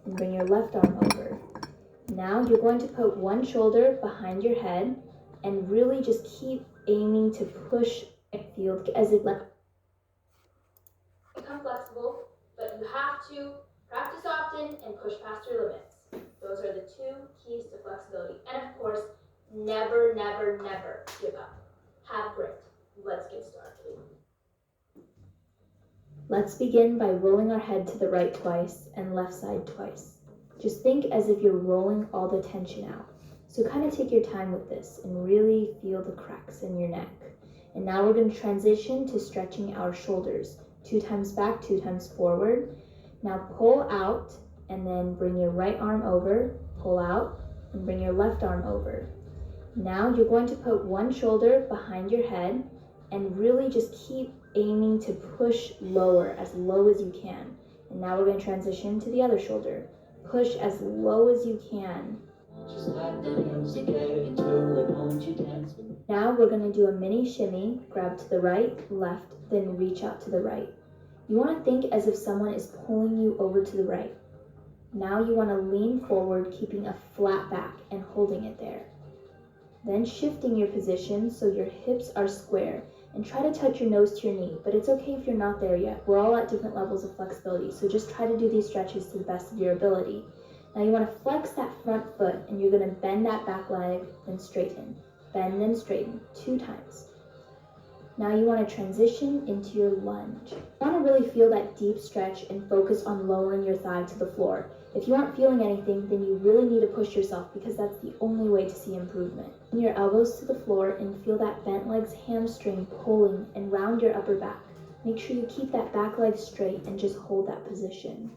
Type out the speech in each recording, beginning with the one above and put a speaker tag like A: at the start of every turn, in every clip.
A: and bring your left arm over. Now you're going to put one shoulder behind your head and really just keep aiming to push the field as if like become flexible, but you have to practice often and push past your limits. Those are the two keys to flexibility. And of course, never, never, never give up. Have grit. Let's get started. Let's begin by rolling our head to the right twice and left side twice. Just think as if you're rolling all the tension out. So kind of take your time with this and really feel the cracks in your neck. And now we're going to transition to stretching our shoulders. 2 times back, 2 times forward. Now pull out and then bring your right arm over, pull out, and bring your left arm over. Now you're going to put one shoulder behind your head and really just keep aiming to push lower, as low as you can. And now we're going to transition to the other shoulder. Push as low as you can. Now we're going to do a mini shimmy. Grab to the right, left, then reach out to the right. You want to think as if someone is pulling you over to the right. Now you want to lean forward, keeping a flat back and holding it there. Then shifting your position so your hips are square, and try to touch your nose to your knee, but it's okay if you're not there yet. We're all at different levels of flexibility, so just try to do these stretches to the best of your ability. Now you want to flex that front foot, and you're going to bend that back leg, then straighten. Bend and straighten 2 times. Now you want to transition into your lunge. You want to really feel that deep stretch and focus on lowering your thigh to the floor. If you aren't feeling anything, then you really need to push yourself because that's the only way to see improvement. Bring your elbows to the floor and feel that bent leg's hamstring pulling and round your upper back. Make sure you keep that back leg straight and just hold that position.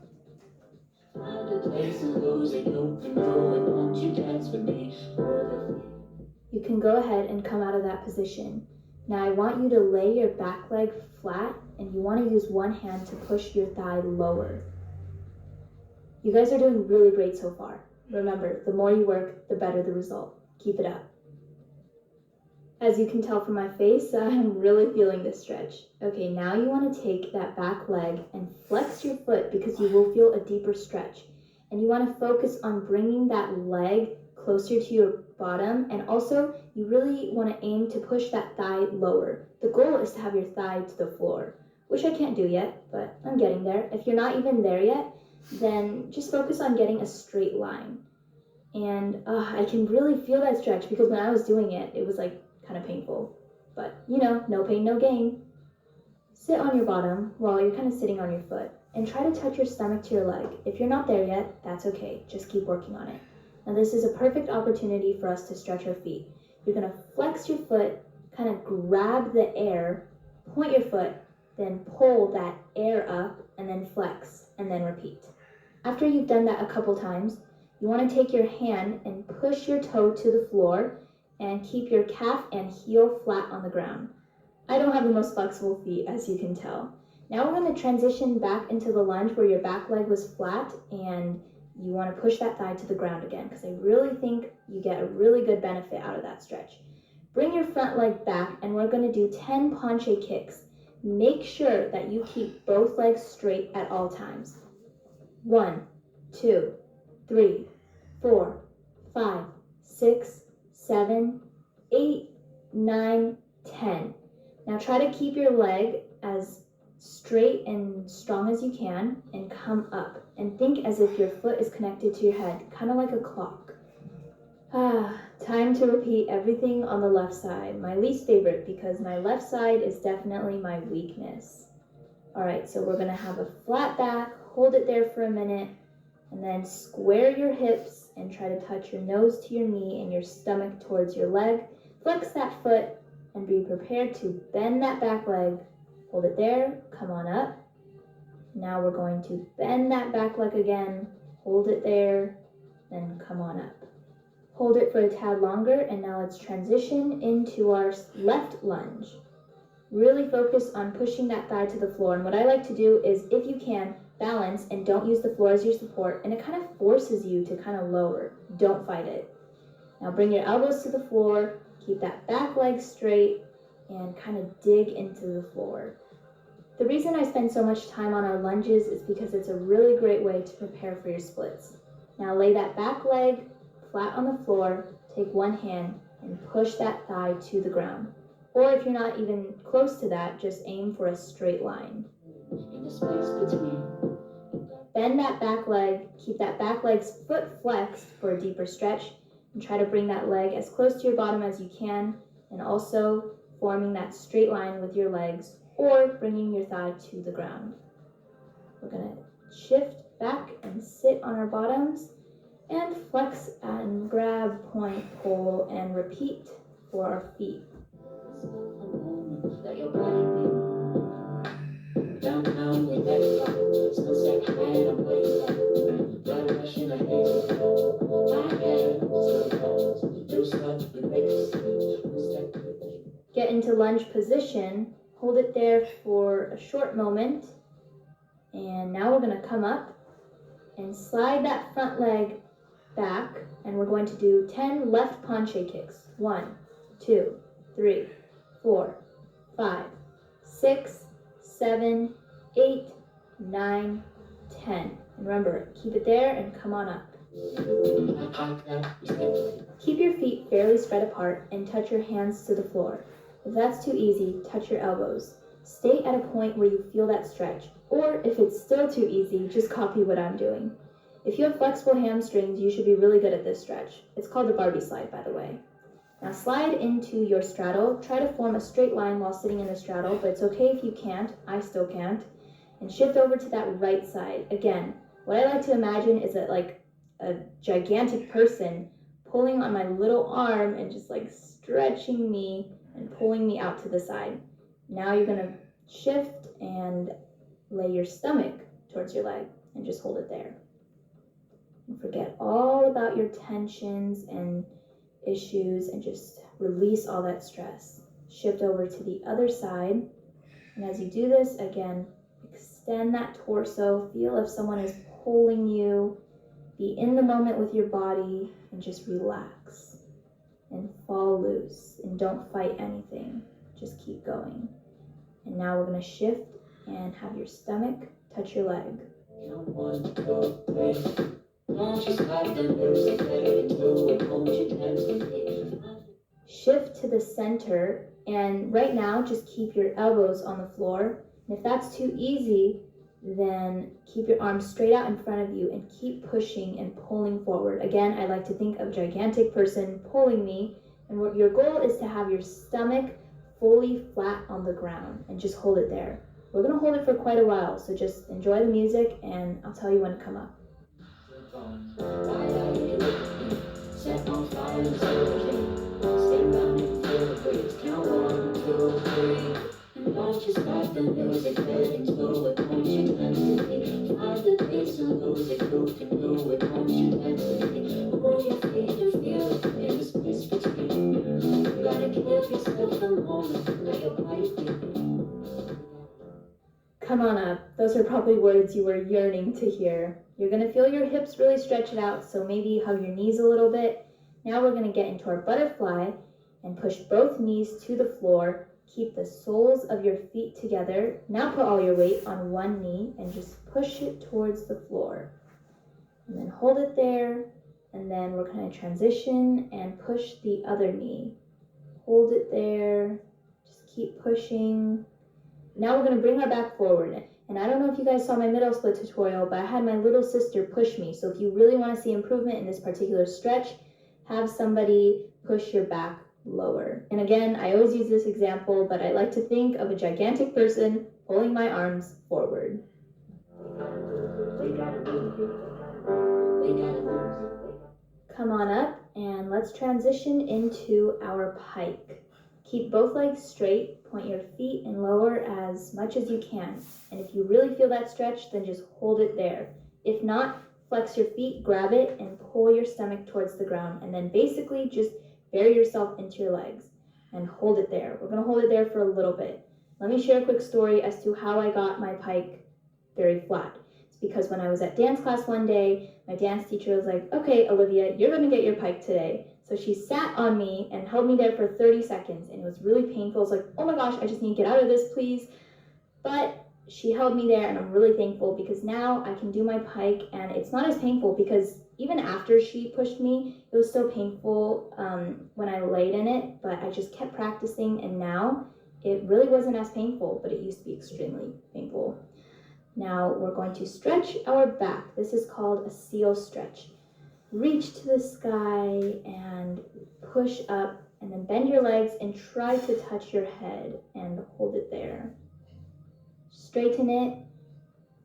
A: You can go ahead and come out of that position. Now I want you to lay your back leg flat and you want to use one hand to push your thigh lower. You guys are doing really great so far. Remember, the more you work, the better the result. Keep it up. As you can tell from my face, I'm really feeling this stretch. Okay, now you want to take that back leg and flex your foot because you will feel a deeper stretch. And you want to focus on bringing that leg closer to your bottom, and also you really want to aim to push that thigh lower. The goal is to have your thigh to the floor, which I can't do yet, but I'm getting there. If you're not even there yet, then just focus on getting a straight line. And I can really feel that stretch because when I was doing it, it was like kind of painful. But you know, no pain, no gain. Sit on your bottom while you're kind of sitting on your foot and try to touch your stomach to your leg. If you're not there yet, that's okay. Just keep working on it. Now this is a perfect opportunity for us to stretch our feet. You're going to flex your foot, kind of grab the air, point your foot, then pull that air up and then flex and then repeat. After you've done that a couple times, you want to take your hand and push your toe to the floor and keep your calf and heel flat on the ground. I don't have the most flexible feet, as you can tell. Now we're going to transition back into the lunge where your back leg was flat and you want to push that thigh to the ground again because I really think you get a really good benefit out of that stretch. Bring your front leg back and we're going to do 10 penché kicks. Make sure that you keep both legs straight at all times. 1, 2, 3, 4, 5, 6, 7, 8, 9, 10. Now try to keep your leg as straight and strong as you can and come up and think as if your foot is connected to your head, kind of like a clock. Time to repeat everything on the left side. My least favorite because my left side is definitely my weakness. Alright, so we're going to have a flat back, hold it there for a minute, and then square your hips and try to touch your nose to your knee and your stomach towards your leg. Flex that foot and be prepared to bend that back leg. Hold it there, come on up. Now we're going to bend that back leg again, hold it there, then come on up. Hold it for a tad longer, and now let's transition into our left lunge. Really focus on pushing that thigh to the floor, and what I like to do is, if you can, balance and don't use the floor as your support, and it kind of forces you to kind of lower. Don't fight it. Now bring your elbows to the floor, keep that back leg straight, and kind of dig into the floor. The reason I spend so much time on our lunges is because it's a really great way to prepare for your splits. Now lay that back leg flat on the floor, take one hand and push that thigh to the ground. Or if you're not even close to that, just aim for a straight line.
B: In the space between.
A: Bend that back leg, keep that back leg's foot flexed for a deeper stretch, and try to bring that leg as close to your bottom as you can, and also forming that straight line with your legs or bringing your thigh to the ground. We're going to shift back and sit on our bottoms and flex and grab, point, pull, and repeat for our feet.
B: Let your body be. Down with that. Sunset and I'm waiting. Blood rush in the head. My head still falls. Do stuff that makes us.
A: Get into lunge position. Hold it there for a short moment. And now we're going to come up and slide that front leg back, and we're going to do 10 left planche kicks. 1, 2, 3, 4, 5, 6, 7, 8, 9, 10. And remember, keep it there and come on up. Keep your feet fairly spread apart and touch your hands to the floor. If that's too easy, touch your elbows. Stay at a point where you feel that stretch, or if it's still too easy, just copy what I'm doing. If you have flexible hamstrings, you should be really good at this stretch. It's called the Barbie slide, by the way. Now slide into your straddle. Try to form a straight line while sitting in the straddle, but it's okay if you can't. I still can't. And shift over to that right side. Again, what I like to imagine is that like a gigantic person pulling on my little arm and just like stretching me and pulling me out to the side. Now you're going to shift and lay your stomach towards your leg and just hold it there. And forget all about your tensions and issues and just release all that stress. Shift over to the other side. And as you do this, again, extend that torso. Feel if someone is pulling you. Be in the moment with your body and just relax and fall loose and don't fight anything. Just keep going. And now we're going to shift and have your stomach touch your leg. Shift to the center, and right now just keep your elbows on the floor. And if that's too easy, then keep your arms straight out in front of you and keep pushing and pulling forward. Again, I like to think of a gigantic person pulling me, and what your goal is to have your stomach fully flat on the ground and just hold it there. We're going to hold it for quite a while, so just enjoy the music and I'll tell you when to come up.
B: Don't you stop the music, let it go, it won't you mentally. Find the pace and lose it, you can do it, won't you mentally. Roll your feet and feel it in the space between. You gotta give yourself a moment, let your body be.
A: Come on up. Those are probably words you were yearning to hear. You're going to feel your hips really stretch it out, so maybe hug your knees a little bit. Now we're going to get into our butterfly and push both knees to the floor. Keep the soles of your feet together. Now put all your weight on one knee and just push it towards the floor. And then hold it there. And then we're going to transition and push the other knee. Hold it there. Just keep pushing. Now we're going to bring our back forward. And I don't know if you guys saw my middle split tutorial, but I had my little sister push me. So if you really want to see improvement in this particular stretch, have somebody push your back lower. And again, I always use this example, but I like to think of a gigantic person pulling my arms forward. Come on up and let's transition into our pike. Keep both legs straight, point your feet and lower as much as you can. And if you really feel that stretch, then just hold it there. If not, flex your feet, grab it, and pull your stomach towards the ground. And then basically just bury yourself into your legs and hold it there. We're going to hold it there for a little bit. Let me share a quick story as to how I got my pike very flat. It's because when I was at dance class one day, my dance teacher was like, okay, Olivia, you're going to get your pike today. So she sat on me and held me there for 30 seconds, and it was really painful. I was like, oh my gosh, I just need to get out of this, please. But she held me there, and I'm really thankful because now I can do my pike, and it's not as painful because even after she pushed me, it was still painful when I laid in it, but I just kept practicing, and now it really wasn't as painful, but it used to be extremely painful. Now we're going to stretch our back. This is called a seal stretch. Reach to the sky and push up, and then bend your legs and try to touch your head and hold it there. Straighten it,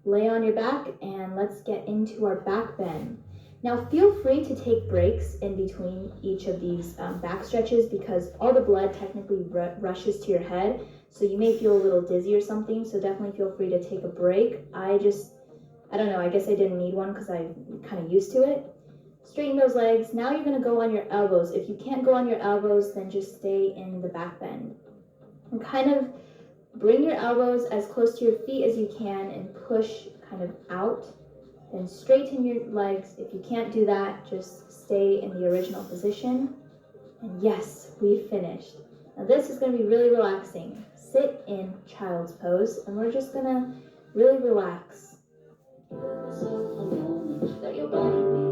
A: lay on your back, and let's get into our back bend. Now feel free to take breaks in between each of these back stretches because all the blood technically rushes to your head, so you may feel a little dizzy or something, so definitely feel free to take a break. I don't know, I guess I didn't need one because I'm kind of used to it. Straighten those legs. Now you're going to go on your elbows. If you can't go on your elbows, then just stay in the back bend. And kind of bring your elbows as close to your feet as you can and push kind of out. Then straighten your legs. If you can't do that, just stay in the original position. And yes, we finished. Now this is going to be really relaxing. Sit in child's pose, and we're just going to really relax.
B: Let your body be.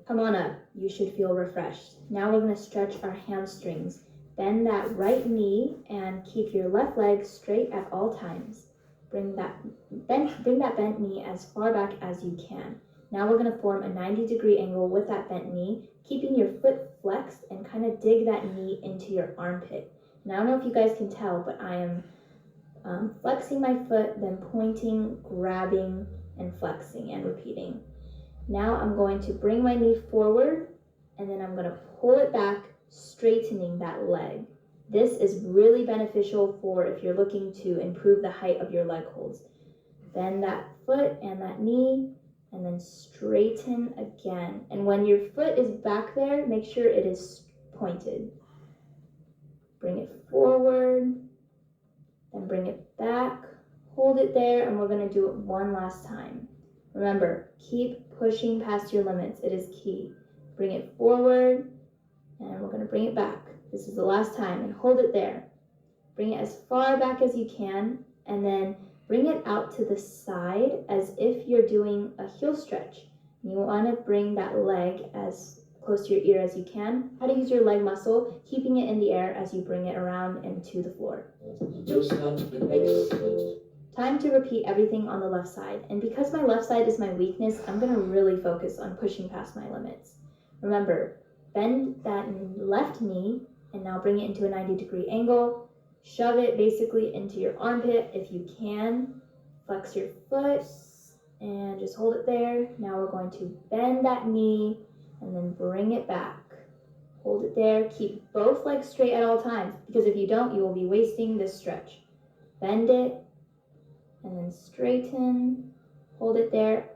A: Come on up. You should feel refreshed. Now we're going to stretch our hamstrings. Bend that right knee and keep your left leg straight at all times. Bring that bent knee as far back as you can. Now we're going to form a 90-degree angle with that bent knee, keeping your foot flexed, and kind of dig that knee into your armpit. Now I don't know if you guys can tell, but I am flexing my foot, then pointing, grabbing, and flexing and repeating. Now I'm going to bring my knee forward, and then I'm going to pull it back, straightening that leg. This is really beneficial for if you're looking to improve the height of your leg holds. Bend that foot and that knee, and then straighten again. And when your foot is back there, make sure it is pointed. Bring it forward, then bring it back, hold it there, and we're going to do it one last time. Remember, keep pushing past your limits. It is key. Bring it forward, and we're going to bring it back. This is the last time, and hold it there. Bring it as far back as you can, and then bring it out to the side as if you're doing a heel stretch. You want to bring that leg as close to your ear as you can. Try to use your leg muscle, keeping it in the air as you bring it around and to the floor. Time to repeat everything on the left side. And because my left side is my weakness, I'm going to really focus on pushing past my limits. Remember, bend that left knee and now bring it into a 90-degree angle. Shove it basically into your armpit if you can. Flex your foot and just hold it there. Now we're going to bend that knee and then bring it back. Hold it there. Keep both legs straight at all times because if you don't, you will be wasting this stretch. Bend it and then straighten. Hold it there.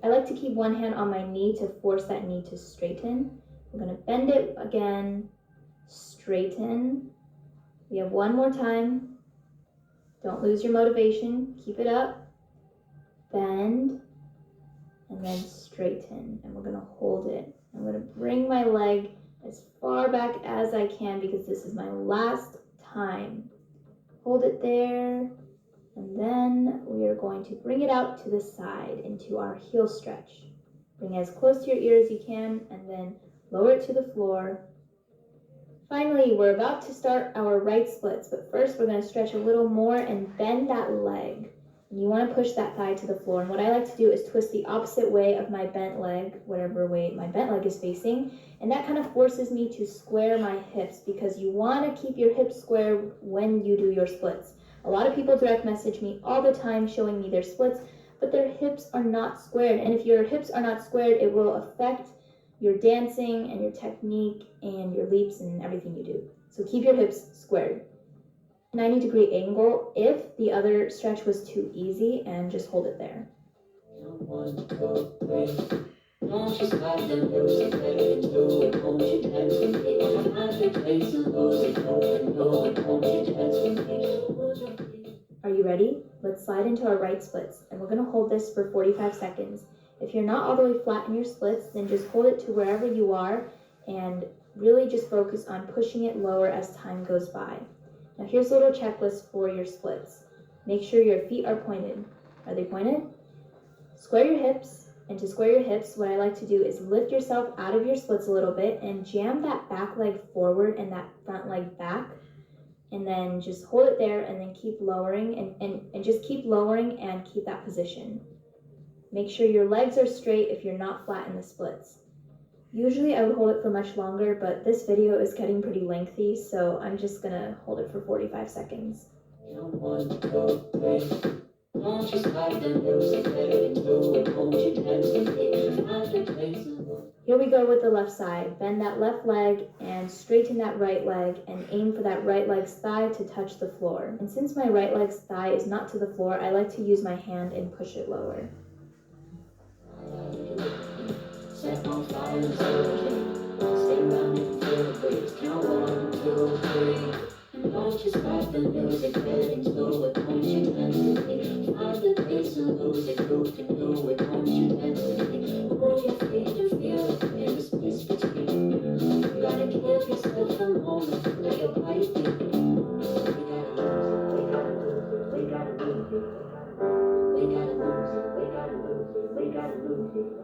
A: I like to keep one hand on my knee to force that knee to straighten. We're going to bend it again, straighten. We have one more time. Don't lose your motivation. Keep it up. Bend, and then straighten. And we're going to hold it. I'm going to bring my leg as far back as I can because this is my last time. Hold it there. And then we are going to bring it out to the side into our heel stretch. Bring it as close to your ear as you can, and then lower it to the floor. Finally, we're about to start our right splits, but first we're going to stretch a little more and bend that leg. And you want to push that thigh to the floor. And what I like to do is twist the opposite way of my bent leg, whatever way my bent leg is facing. And that kind of forces me to square my hips because you want to keep your hips square when you do your splits. A lot of people direct message me all the time showing me their splits, but their hips are not squared. And if your hips are not squared, it will affect your dancing and your technique and your leaps and everything you do. So keep your hips squared. 90-degree angle if the other stretch was too easy, and just hold it there. Are you ready? Let's slide into our right splits, and we're going to hold this for 45 seconds. If you're not all the way flat in your splits, then just hold it to wherever you are and really just focus on pushing it lower as time goes by. Now here's a little checklist for your splits. Make sure your feet are pointed. Are they pointed? Square your hips, and to square your hips, what I like to do is lift yourself out of your splits a little bit and jam that back leg forward and that front leg back, and then just hold it there and then keep lowering and just keep lowering and keep that position. Make sure your legs are straight if you're not flat in the splits. Usually I would hold it for much longer, but this video is getting pretty lengthy, so I'm just gonna hold it for 45 seconds. Here we go with the left side. Bend that left leg and straighten that right leg and aim for that right leg's thigh to touch the floor. And since my right leg's thigh is not to the floor, I like to use my hand and push it lower. Set on fire, stay around and feel the breeze. Count 1, 2, 3. And don't just stop the music, heading to it, won't you dance with me? Find the bass and lose it, you can do it, won't you dance with me? Move your feet and feel it in the space between. You gotta give yourself a moment, let your body beat. We gotta lose it, we gotta lose it, we gotta lose it, we gotta lose it, we gotta lose it, we gotta lose it,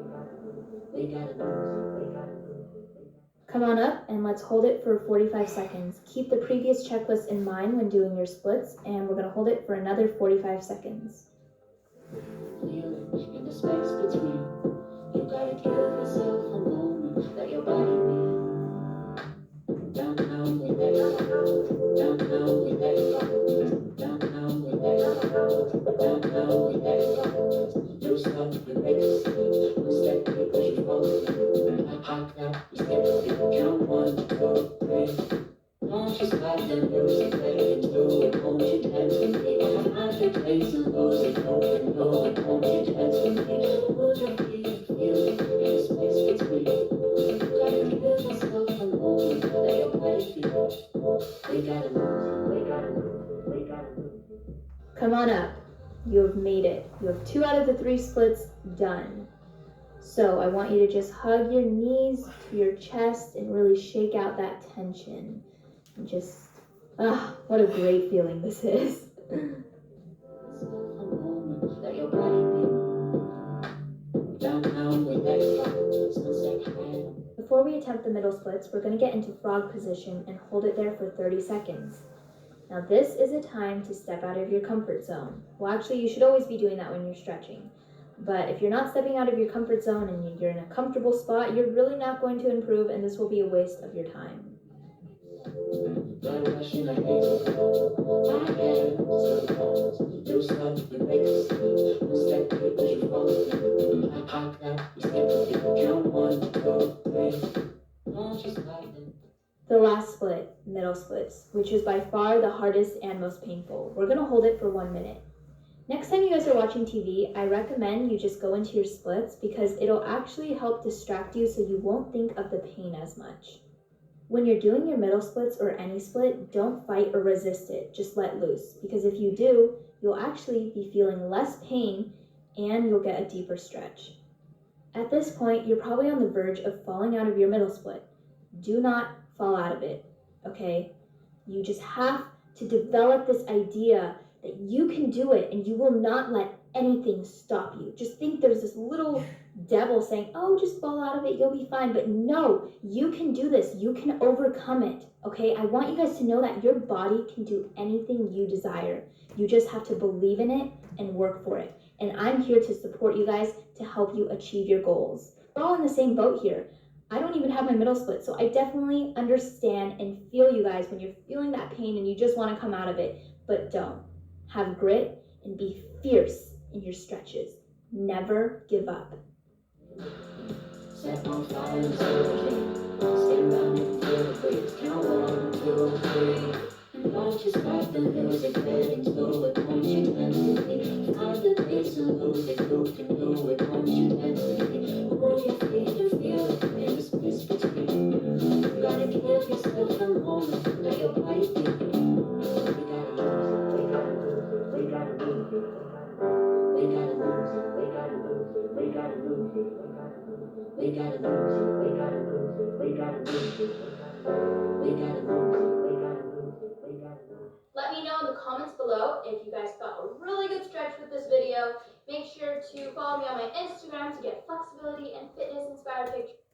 A: we gotta lose it, we gotta lose it. Come on up and let's hold it for 45 seconds. Keep the previous checklist in mind when doing your splits, and we're going to hold it for another 45 seconds. Feel it in the space between. You gotta give yourself a moment, let your body be. Down, down, we let it go. Down, down, we let it go. Down, down, we let it go. Down, down, we let it go. You stop, you make a scene. One step, you push it forward. Hop now, you step to it. Count 1, 2, 3. Don't just stop the music, let it do it. Won't you dance with me? Find the place and lose it. You can know it. Won't you dance with me? Move your feet and feel it in the space between. You gotta give yourself a moment, let your body feel. We gotta lose it, we gotta lose it, we gotta lose it. Come on up. You have made it. You have 2 out of the 3 splits done. So I want you to just hug your knees to your chest and really shake out that tension. And just, what a great feeling this is. Before we attempt the middle splits, we're going to get into frog position and hold it there for 30 seconds. Now this is a time to step out of your comfort zone. Well, actually, you should always be doing that when you're stretching. But if you're not stepping out of your comfort zone and you're in a comfortable spot, you're really not going to improve, and this will be a waste of your time. The last split, middle splits, which is by far the hardest and most painful. We're going to hold it for 1 minute. Next time you guys are watching TV, I recommend you just go into your splits because it'll actually help distract you so you won't think of the pain as much. When you're doing your middle splits or any split, don't fight or resist it, just let loose. Because if you do, you'll actually be feeling less pain and you'll get a deeper stretch. At this point, you're probably on the verge of falling out of your middle split. Do not fall out of it, okay? You just have to develop this idea that you can do it and you will not let anything stop you. Just think there's this little devil saying, oh, just fall out of it, you'll be fine. But no, you can do this. You can overcome it, okay? I want you guys to know that your body can do anything you desire. You just have to believe in it and work for it. And I'm here to support you guys to help you achieve your goals. We're all in the same boat here. I don't even have my middle split, so I definitely understand and feel you guys when you're feeling that pain and you just want to come out of it, but don't. Have grit and be fierce in your stretches. Never give up. Set on fire, stay around and feel the breeze. Count 1, 2, 3. And don't just stop the music, heading to it. Won't you dance with me? Find the bass and lose it. You can do it. Won't you dance with me? Move your feet and feel it in the space between. You gotta give yourself a moment, let your body beat. We gotta lose it, we gotta lose it, we gotta lose it, we gotta lose it, we gotta lose it, we gotta lose it.
B: We gotta lose it, we gotta lose it, we gotta lose it. We gotta lose it, we gotta lose it, we gotta lose it.
A: Let me know in the comments below if you guys got a really good stretch with this video. Make sure to follow me on my Instagram to get flexibility and fitness inspired pictures.